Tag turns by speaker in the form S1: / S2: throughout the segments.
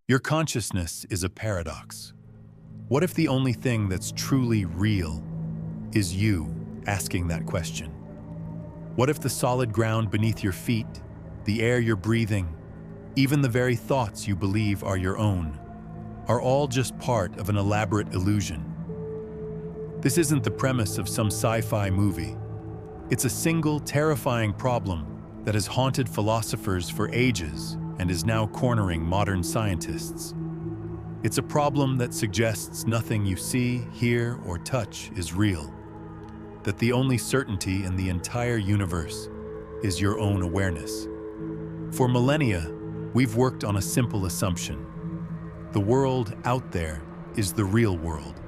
S1: Your consciousness is a paradox. What if the only thing that's truly real is you asking that question? What if the solid ground beneath your feet, the air you're breathing, even the very thoughts you believe are your own, are all just part of an elaborate illusion? This isn't the premise of some sci-fi movie. It's a single, terrifying problem that has haunted philosophers for ages and is now cornering modern scientists. It's a problem that suggests nothing you see, hear, or touch is real, that the only certainty in the entire universe is your own awareness. For millennia, we've worked on a simple assumption. The world out there is the real world,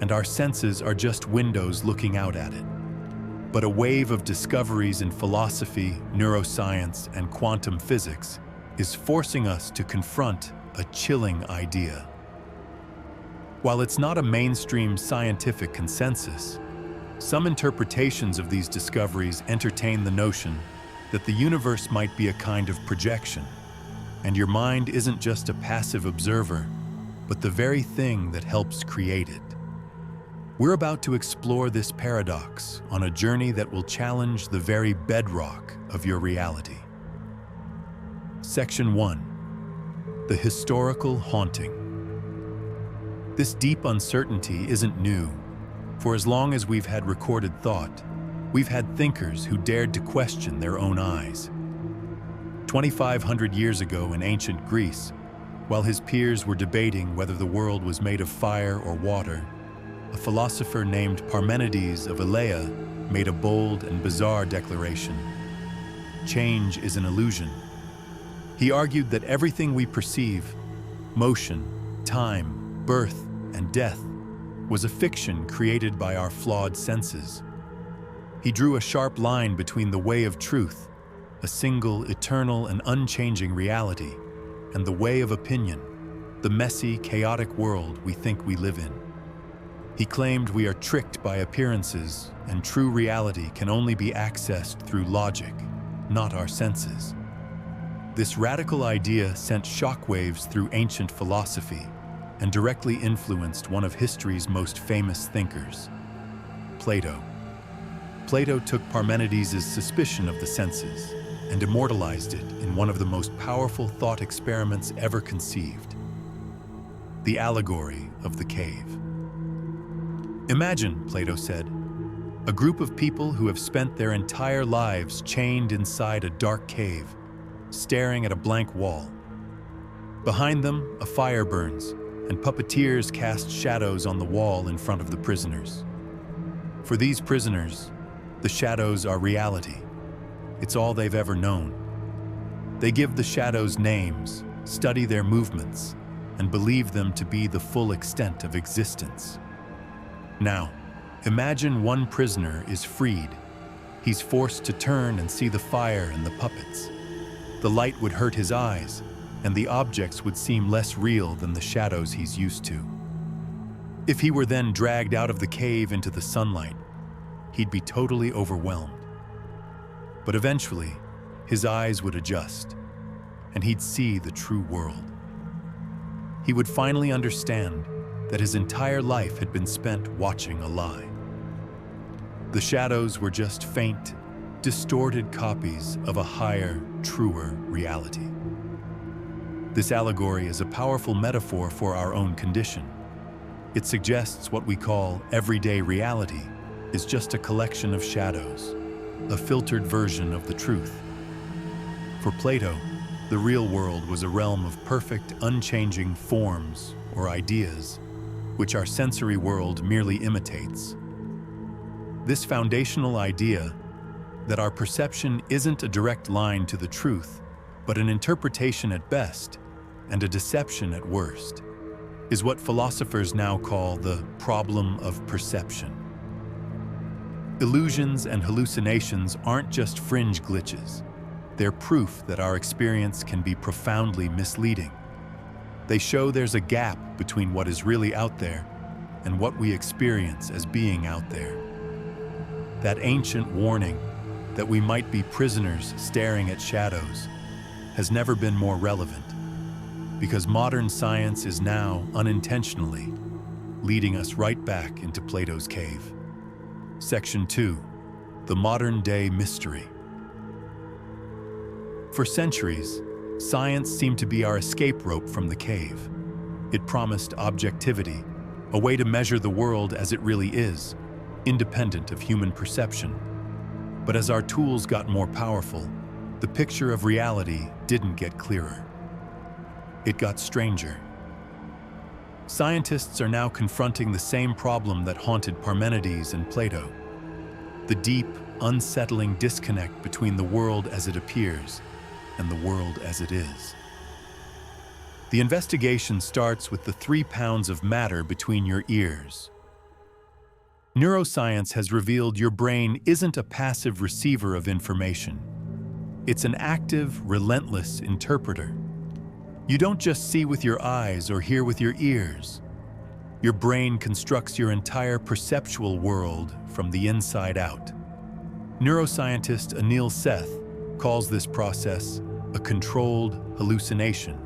S1: and our senses are just windows looking out at it. But a wave of discoveries in philosophy, neuroscience, and quantum physics is forcing us to confront a chilling idea. While it's not a mainstream scientific consensus, some interpretations of these discoveries entertain the notion that the universe might be a kind of projection, and your mind isn't just a passive observer, but the very thing that helps create it. We're about to explore this paradox on a journey that will challenge the very bedrock of your reality. Section 1. The historical haunting. This deep uncertainty isn't new. For as long as we've had recorded thought, we've had thinkers who dared to question their own eyes. 2,500 years ago in ancient Greece, while his peers were debating whether the world was made of fire or water, a philosopher named Parmenides of Elea made a bold and bizarre declaration. Change is an illusion. He argued that everything we perceive, motion, time, birth, and death, was a fiction created by our flawed senses. He drew a sharp line between the way of truth, a single, eternal, and unchanging reality, and the way of opinion, the messy, chaotic world we think we live in. He claimed we are tricked by appearances, and true reality can only be accessed through logic, not our senses. This radical idea sent shockwaves through ancient philosophy and directly influenced one of history's most famous thinkers, Plato. Plato took Parmenides' suspicion of the senses and immortalized it in one of the most powerful thought experiments ever conceived, the allegory of the cave. Imagine, Plato said, a group of people who have spent their entire lives chained inside a dark cave, staring at a blank wall. Behind them, a fire burns, and puppeteers cast shadows on the wall in front of the prisoners. For these prisoners, the shadows are reality. It's all they've ever known. They give the shadows names, study their movements, and believe them to be the full extent of existence. Now, imagine one prisoner is freed. He's forced to turn and see the fire and the puppets. The light would hurt his eyes, and the objects would seem less real than the shadows he's used to. If he were then dragged out of the cave into the sunlight, he'd be totally overwhelmed. But eventually, his eyes would adjust, and he'd see the true world. He would finally understand that his entire life had been spent watching a lie. The shadows were just faint, distorted copies of a higher, truer reality. This allegory is a powerful metaphor for our own condition. It suggests what we call everyday reality is just a collection of shadows, a filtered version of the truth. For Plato, the real world was a realm of perfect, unchanging forms or ideas, which our sensory world merely imitates. This foundational idea that our perception isn't a direct line to the truth, but an interpretation at best and a deception at worst, is what philosophers now call the problem of perception. Illusions and hallucinations aren't just fringe glitches. They're proof that our experience can be profoundly misleading. They show there's a gap between what is really out there and what we experience as being out there. That ancient warning that we might be prisoners staring at shadows has never been more relevant. because modern science is now, unintentionally, leading us right back into Plato's cave. Section 2. The modern-day mystery. For centuries, science seemed to be our escape rope from the cave. It promised objectivity, a way to measure the world as it really is, independent of human perception. But as our tools got more powerful, the picture of reality didn't get clearer. It got stranger. Scientists are now confronting the same problem that haunted Parmenides and Plato: the deep, unsettling disconnect between the world as it appears and the world as it is. The investigation starts with the 3 pounds of matter between your ears. Neuroscience has revealed your brain isn't a passive receiver of information. It's an active, relentless interpreter. You don't just see with your eyes or hear with your ears. Your brain constructs your entire perceptual world from the inside out. Neuroscientist Anil Seth calls this process a controlled hallucination.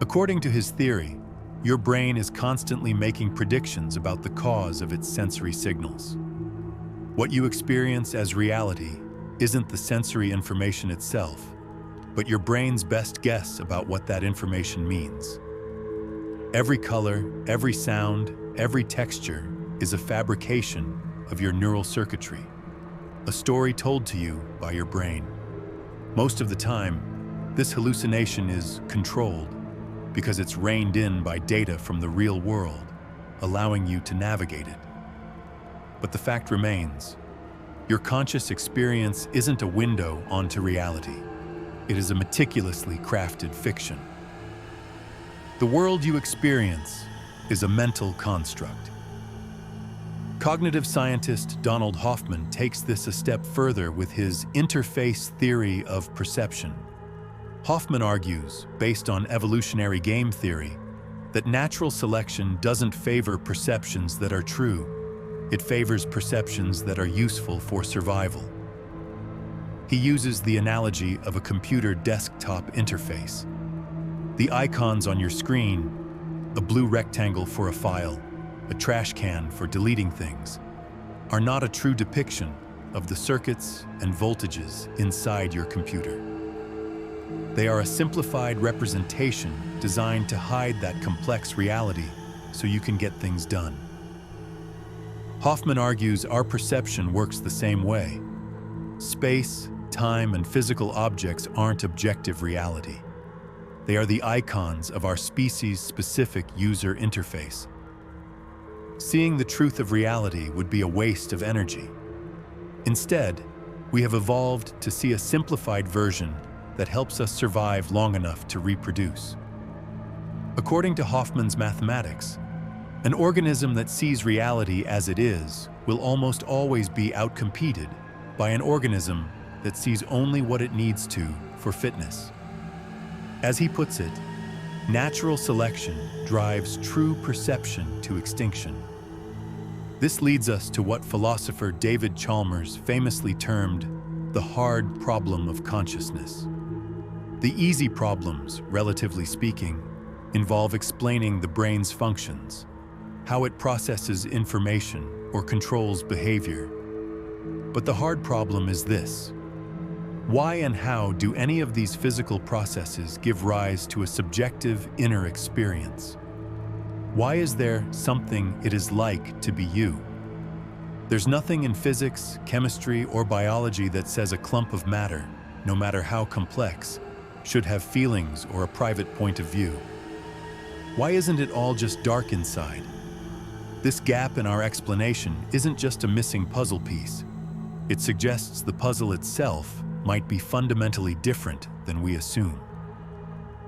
S1: According to his theory, your brain is constantly making predictions about the cause of its sensory signals. What you experience as reality isn't the sensory information itself, but your brain's best guess about what that information means. Every color, every sound, every texture is a fabrication of your neural circuitry, a story told to you by your brain. Most of the time, this hallucination is controlled because it's reined in by data from the real world, allowing you to navigate it. But the fact remains, your conscious experience isn't a window onto reality. It is a meticulously crafted fiction. The world you experience is a mental construct. Cognitive scientist Donald Hoffman takes this a step further with his interface theory of perception. Hoffman argues, based on evolutionary game theory, that natural selection doesn't favor perceptions that are true. It favors perceptions that are useful for survival. He uses the analogy of a computer desktop interface. The icons on your screen, a blue rectangle for a file, a trash can for deleting things, are not a true depiction of the circuits and voltages inside your computer. They are a simplified representation designed to hide that complex reality so you can get things done. Hoffman argues our perception works the same way. Space, time, and physical objects aren't objective reality. They are the icons of our species-specific user interface. Seeing the truth of reality would be a waste of energy. Instead, we have evolved to see a simplified version that helps us survive long enough to reproduce. According to Hoffman's mathematics, an organism that sees reality as it is will almost always be outcompeted by an organism that sees only what it needs to for fitness. As he puts it, natural selection drives true perception to extinction. This leads us to what philosopher David Chalmers famously termed the hard problem of consciousness. The easy problems, relatively speaking, involve explaining the brain's functions, how it processes information or controls behavior. But the hard problem is this: why and how do any of these physical processes give rise to a subjective inner experience? Why is there something it is like to be you? There's nothing in physics, chemistry, or biology that says a clump of matter, no matter how complex, should have feelings or a private point of view. Why isn't it all just dark inside? This gap in our explanation isn't just a missing puzzle piece. It suggests the puzzle itself might be fundamentally different than we assume.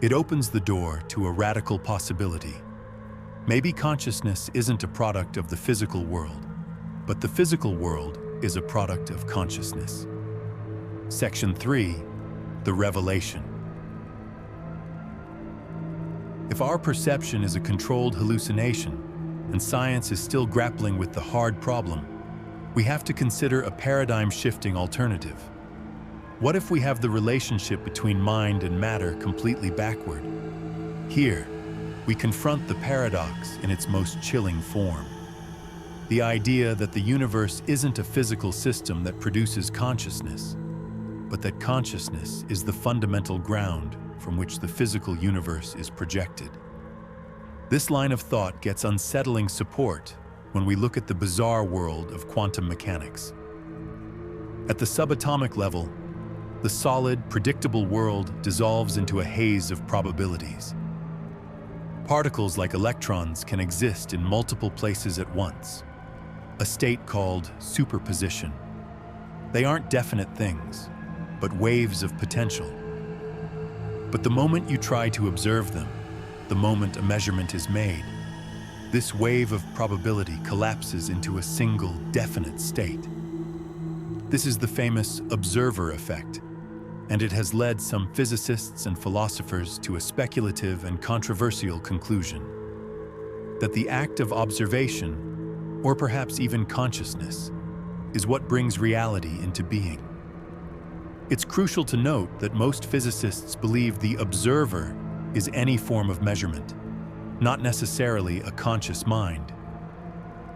S1: It opens the door to a radical possibility. Maybe consciousness isn't a product of the physical world, but the physical world is a product of consciousness. Section 3, the revelation. If our perception is a controlled hallucination, and science is still grappling with the hard problem, we have to consider a paradigm-shifting alternative. What if we have the relationship between mind and matter completely backward? Here, we confront the paradox in its most chilling form. The idea that the universe isn't a physical system that produces consciousness, but that consciousness is the fundamental ground from which the physical universe is projected. This line of thought gets unsettling support when we look at the bizarre world of quantum mechanics. At the subatomic level, the solid, predictable world dissolves into a haze of probabilities. Particles like electrons can exist in multiple places at once, a state called superposition. They aren't definite things, but waves of potential. But the moment you try to observe them, the moment a measurement is made, this wave of probability collapses into a single, definite state. This is the famous observer effect, and it has led some physicists and philosophers to a speculative and controversial conclusion: that the act of observation, or perhaps even consciousness, is what brings reality into being. It's crucial to note that most physicists believe the observer is any form of measurement, not necessarily a conscious mind.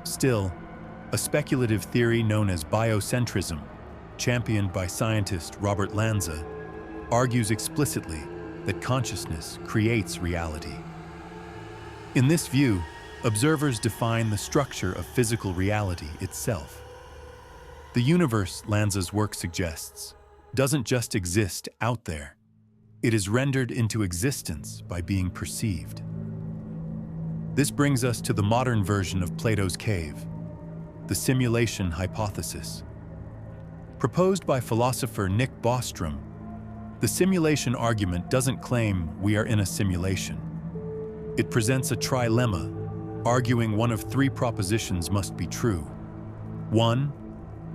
S1: Still, a speculative theory known as biocentrism, championed by scientist Robert Lanza, argues explicitly that consciousness creates reality. In this view, observers define the structure of physical reality itself. The universe, Lanza's work suggests, doesn't just exist out there. It is rendered into existence by being perceived. This brings us to the modern version of Plato's cave, the simulation hypothesis. Proposed by philosopher Nick Bostrom, the simulation argument doesn't claim we are in a simulation. It presents a trilemma, arguing one of three propositions must be true. 1.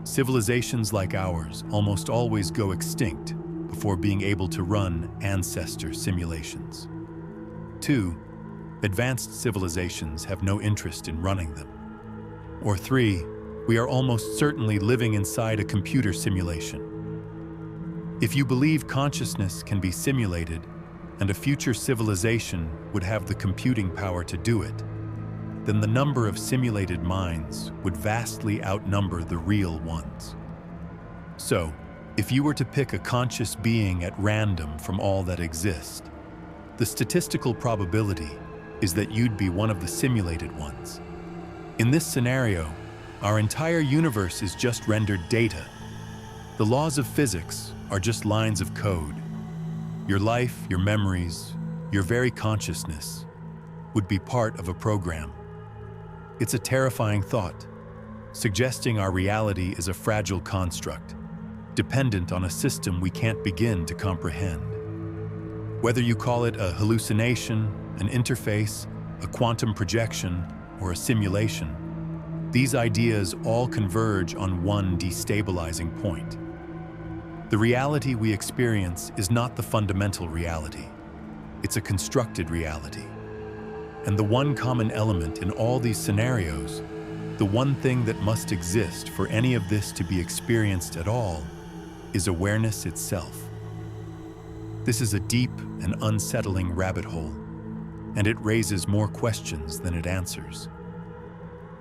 S1: Civilizations like ours almost always go extinct before being able to run ancestor simulations. 2. Advanced civilizations have no interest in running them. Or 3. We are almost certainly living inside a computer simulation. If you believe consciousness can be simulated and a future civilization would have the computing power to do it, then the number of simulated minds would vastly outnumber the real ones. So, if you were to pick a conscious being at random from all that exist, the statistical probability is that you'd be one of the simulated ones. In this scenario, our entire universe is just rendered data. The laws of physics are just lines of code. Your life, your memories, your very consciousness would be part of a program. It's a terrifying thought, suggesting our reality is a fragile construct, dependent on a system we can't begin to comprehend. Whether you call it a hallucination, an interface, a quantum projection, or a simulation, these ideas all converge on one destabilizing point. The reality we experience is not the fundamental reality. It's a constructed reality. And the one common element in all these scenarios, the one thing that must exist for any of this to be experienced at all, is awareness itself. This is a deep and unsettling rabbit hole, and it raises more questions than it answers.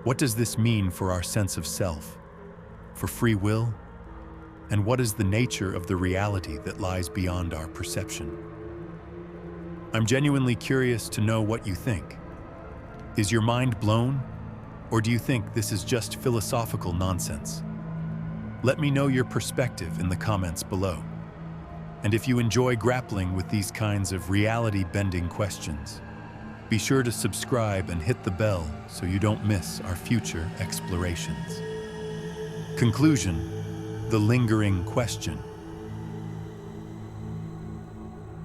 S1: What does this mean for our sense of self, for free will? And what is the nature of the reality that lies beyond our perception? I'm genuinely curious to know what you think. Is your mind blown, or do you think this is just philosophical nonsense? Let me know your perspective in the comments below. And if you enjoy grappling with these kinds of reality-bending questions, be sure to subscribe and hit the bell so you don't miss our future explorations. Conclusion: the lingering question.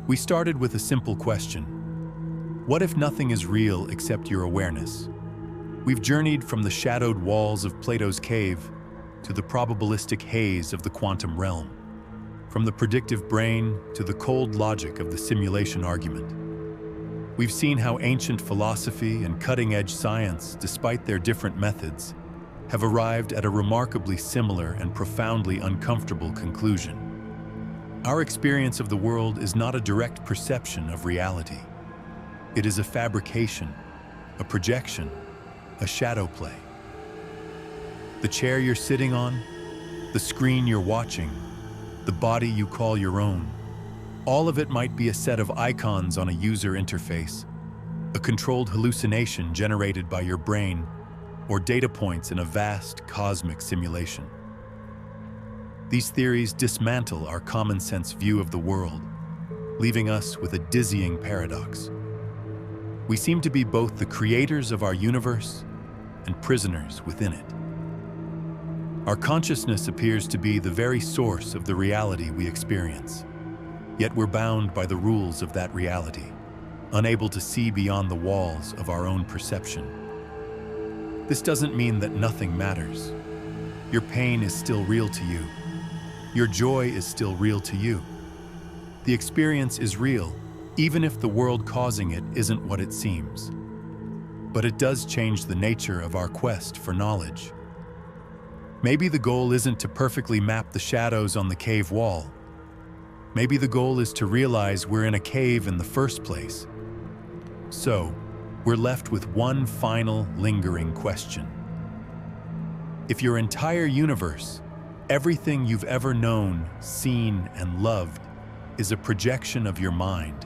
S1: We started with a simple question. What if nothing is real except your awareness? We've journeyed from the shadowed walls of Plato's cave to the probabilistic haze of the quantum realm, from the predictive brain to the cold logic of the simulation argument. We've seen how ancient philosophy and cutting-edge science, despite their different methods, have arrived at a remarkably similar and profoundly uncomfortable conclusion. Our experience of the world is not a direct perception of reality. It is a fabrication, a projection, a shadow play. The chair you're sitting on, the screen you're watching, the body you call your own, all of it might be a set of icons on a user interface, a controlled hallucination generated by your brain, or data points in a vast cosmic simulation. These theories dismantle our common-sense view of the world, leaving us with a dizzying paradox. We seem to be both the creators of our universe and prisoners within it. Our consciousness appears to be the very source of the reality we experience, yet we're bound by the rules of that reality, unable to see beyond the walls of our own perception. This doesn't mean that nothing matters. Your pain is still real to you. Your joy is still real to you. The experience is real, even if the world causing it isn't what it seems. But it does change the nature of our quest for knowledge. Maybe the goal isn't to perfectly map the shadows on the cave wall. Maybe the goal is to realize we're in a cave in the first place. So, we're left with one final, lingering question. If your entire universe, everything you've ever known, seen, and loved, is a projection of your mind,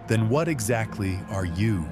S1: then what exactly are you?